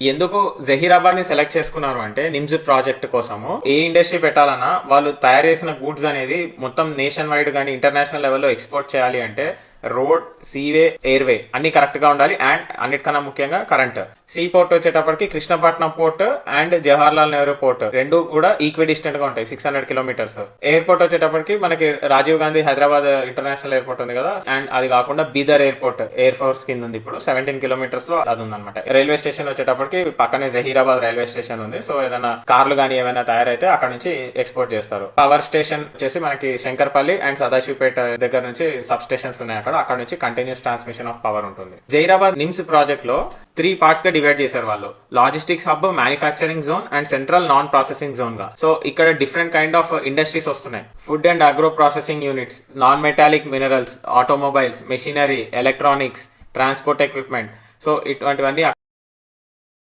ఎందుకు జహీరాబాద్ ని సెలెక్ట్ చేసుకున్నారు అంటే నిమ్స్ ప్రాజెక్ట్ కోసము ఏ ఇండస్ట్రీ పెట్టాలన్నా వాళ్ళు తయారు చేసిన గూడ్స్ అనేది మొత్తం నేషన్ వైడ్ గానీ ఇంటర్నేషనల్ లెవెల్లో ఎక్స్పోర్ట్ చేయాలి అంటే రోడ్, సీవే, ఎయిర్వే అన్ని కరెక్ట్ గా ఉండాలి. అండ్ అన్నిటికన్నా ముఖ్యంగా కరెంట్. సీ పోర్ట్ వచ్చేటప్పటికి Krishnapatnam port and Jawaharlal Nehru port రెండు కూడా ఈక్వి డిస్టెంట్ గా ఉంటాయి, 600 కిలోమీటర్స్. ఎయిర్పోర్ట్ వచ్చేటప్పటికి మనకి రాజీవ్ గాంధీ హైదరాబాద్ ఇంటర్నేషనల్ ఎయిర్పోర్ట్ ఉంది కదా, అండ్ అది కాకుండా బీదర్ ఎయిర్పోర్ట్ ఎయిర్ ఫోర్స్ కింద ఉంది ఇప్పుడు 17 కిలోమీటర్స్ లో అది ఉందన్నమాట. రైల్వే స్టేషన్ వచ్చేటప్పటికి పక్కనే జహీరాబాద్ రైల్వే స్టేషన్ ఉంది. సో ఏదైనా కార్లు గానీ ఏమైనా తయారైతే అక్కడ నుంచి ఎక్స్పోర్ట్ చేస్తారు. పవర్ స్టేషన్ వచ్చేసి మనకి శంకర్పల్లి అండ్ సదాశివపేట దగ్గర నుంచి సబ్ స్టేషన్స్ ఉన్నాయి. అక్కడ నుంచి కంటిన్యూస్ ట్రాన్స్మిషన్ ఆఫ్ పవర్ ఉంటుంది. జైరాబాద్ నిమ్స్ ప్రాజెక్ట్ లో 3 పార్ట్స్ గా డివైడ్ చేశారు వాళ్ళు. Logistics hub, manufacturing zone and central non processing zone గా. సో ఇక్కడ డిఫరెంట్ కైండ్ ఆఫ్ ఇండస్ట్రీస్ వస్తున్నాయి. Food and agro processing units, non metallic minerals, automobiles, machinery, electronics, transport equipment. So ఇటువంటివన్నీ